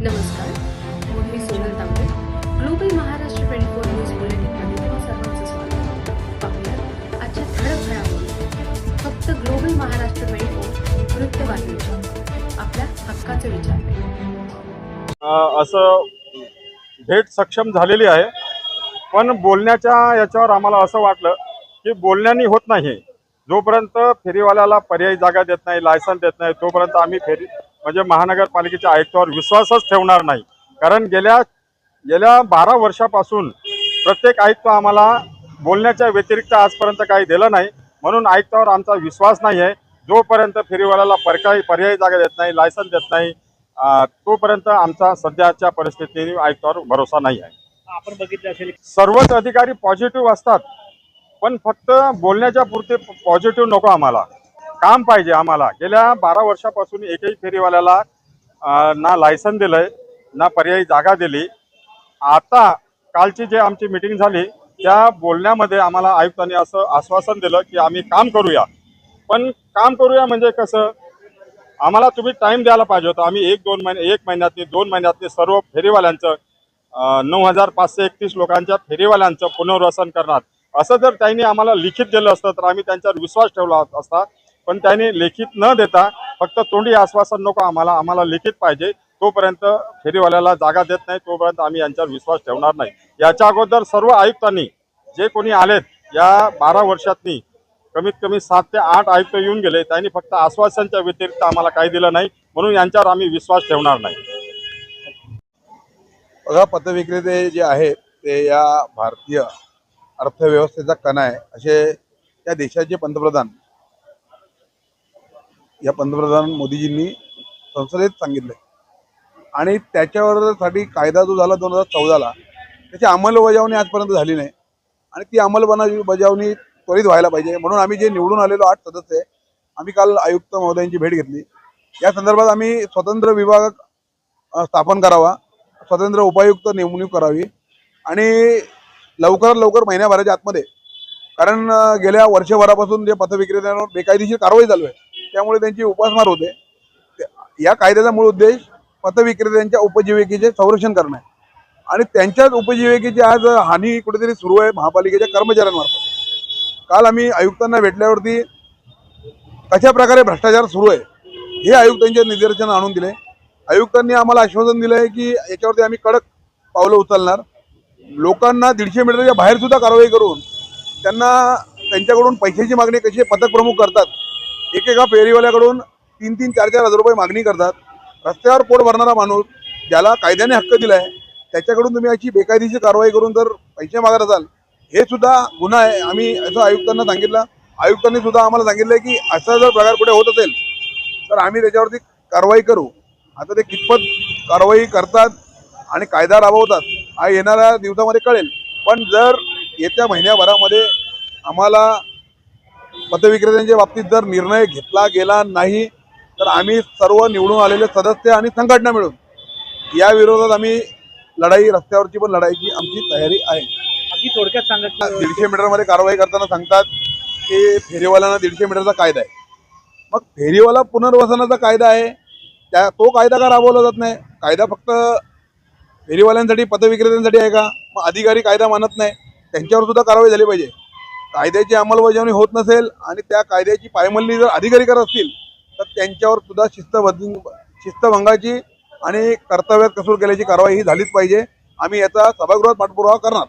नमस्कार, मी सोनल तांबे. Global Maharashtra 24 news बुलेटिनमध्ये तुम्हा सर्वांचं स्वागत. पाहूया आजच्या ठळक घडामोडी. फक्त ग्लोबल महाराष्ट्र 24 वृत्तवाहिनीच्या आपल्या हक्काचे विचार. असं भेट सक्षम झालेली आहे, पण बोलण्याच्या याच्यावर आम्हाला असं वाटलं की बोलण्याने होत नाही. जोपर्यंत फेरीवाल्याला पर्यायी जागा देत नाही, लायसन देत नाही, तोपर्यंत आम्ही म्हणजे महानगरपालिकेच्या आयुक्तावर विश्वासच ठेवणार नाही. कारण गेल्या 12 वर्षापासून प्रत्येक आयुक्त आम्हाला बोलण्याच्या व्यतिरिक्त आजपर्यंत काही दिलं नाही. म्हणून आयुक्तावर आमचा विश्वास नाही आहे. जोपर्यंत फेरीवाल्याला पर्यायी जागा देत नाही, लायसन देत नाही, तोपर्यंत आमचा सध्याच्या परिस्थितीत आयुक्तावर भरोसा नाही आहे. आपण बघितले असेल सर्वच अधिकारी पॉझिटिव्ह असतात, पण फक्त बोलण्याच्या पुरते पॉझिटिव्ह नको. आम्हाला काम पाहिजे. आम्हाला गेल्या 12 वर्षापासून एकही फेरीवाल्याला ना लायसन दिलंय, ना पर्यायी जागा दिली. आता कालची जे आमची मीटिंग झाली त्या बोलण्यामध्ये आम्हाला आयुक्तांनी असं आश्वासन दिलं की आम्ही काम करूया. पण काम करूया म्हणजे कसं, आम्हाला तुम्ही टाईम द्यायला पाहिजे होता. आम्ही 1 महिन्यातनी 2 महिन्यातनी सर्व फेरीवाल्यांचं 9,531 लोकांच्या फेरीवाल्यांचं पुनर्वसन करणार, असं जर त्यांनी आम्हाला लिखित दिलं असतं तर आम्ही त्यांच्यावर विश्वास ठेवला असता. पण त्यांनी लिखित न देता फक्त तोंडी आश्वासन नको, आम्हाला लिखित पाहिजे. तोपर्यंत फेरीवाल्याला जागा देत नाही तोपर्यंत आम्ही यांच्यावर विश्वास ठेवणार नाही. याच्या अगोदर सर्व आयुक्तांनी जे कोणी आलेत या 12 वर्षातनी कमीत कमी 7 ते 8 आयुक्त येऊन गेले. त्यांनी फक्त आश्वासनच्या व्यतिरिक्त आम्हाला काही दिलं नाही. म्हणून यांच्यावर आम्ही विश्वास ठेवणार नाही. बघा, पथविक्रेते जे आहेत ते या भारतीय अर्थव्यवस्थेचा कणा आहे असे या देशाचे पंतप्रधान मोदीजींनी संसदेत सांगितले. आणि त्याच्यावरसाठी कायदा जो झाला 2014ला, त्याची अंमलबजावणी आजपर्यंत झाली नाही. आणि ती अंमलबजावणी त्वरित व्हायला पाहिजे. म्हणून आम्ही जे निवडून आलेलो 8 सदस्य आहे, आम्ही काल आयुक्त महोदयांची भेट घेतली. या संदर्भात आम्ही स्वतंत्र विभाग स्थापन करावा, स्वतंत्र उपायुक्त नेमणूक करावी आणि लवकरात लवकर महिन्याभराच्या आतमध्ये, कारण गेल्या वर्षभरापासून जे पथविक्रेत्यांवर बेकायदेशीर कारवाई चालू आहे त्यामुळे त्यांची उपासमार होते. या कायद्याचा मूळ उद्देश पथविक्रेत्यांच्या उपजीविकेचे संरक्षण करणे आहे. आणि त्यांच्याच उपजीविकेची आज हानी कुठेतरी सुरू आहे महापालिकेच्या कर्मचाऱ्यांमार्फत. काल आम्ही आयुक्तांना भेटल्यावरती कशा प्रकारे भ्रष्टाचार सुरू आहे हे आयुक्तांच्या निदर्शन आणून दिले. आयुक्तांनी आम्हाला आश्वासन दिलं आहे की याच्यावरती आम्ही कडक पावलं उचलणार. लोकांना 150 मीटरच्या बाहेर सुद्धा कारवाई करून त्यांच्याकडून पैशाची मागणी कशी पथक प्रमुख करतात. एकेका फेरीवाल्याकडून 3-3, 4-4 हजार रुपये मागणी करतात. रस्त्यावर पोट भरणारा माणूस ज्याला कायद्याने हक्क दिला आहे त्याच्याकडून तुम्ही अशी बेकायदेशीर कारवाई करून जर पैसे मागत असाल, हे सुद्धा गुन्हा आहे. आम्ही असं आयुक्तांना सांगितलं. आयुक्तांनी सुद्धा आम्हाला सांगितलं की असा जर प्रकार कुठे होत असेल तर आम्ही त्याच्यावरती कारवाई करू. आता ते कितपत कारवाई करतात आणि कायदा राबवतात हा येणाऱ्या दिवसामध्ये कळेल. पण जर येत्या महिन्याभरामध्ये आम्हाला पथविक्रेत्यांच्या बाबतीत जर निर्णय घेतला गेला नाही तर आम्ही सर्व निवडून आलेले सदस्य आणि संघटना मिळून या विरोधात आम्ही रस्त्यावरची पण लढाईची आमची तयारी आहे. अगदी थोडक्यात सांगितलं, 150 मीटरमध्ये कारवाई करताना सांगतात की फेरीवाल्यांना 150 मीटरचा कायदा आहे. मग फेरीवाला पुनर्वसनाचा कायदा आहे, तो कायदा का राबवला जात नाही? कायदा फक्त फेरीवाल्यांसाठी पथविक्रेत्यांसाठी आहे का? मग अधिकारी कायदा मानत नाही, त्यांच्यावर सुद्धा कारवाई झाली पाहिजे. कायद्याची अंमलबजावणी होत नसेल आणि त्या कायद्याची पायमल्ली जर अधिकारी करत असतील तर त्यांच्यावर सुद्धा शिस्तभंगाची आणि कर्तव्यात कसूर केल्याची कारवाई ही झालीच पाहिजे. आम्ही याचा सभागृहात पाठपुरावा करणार.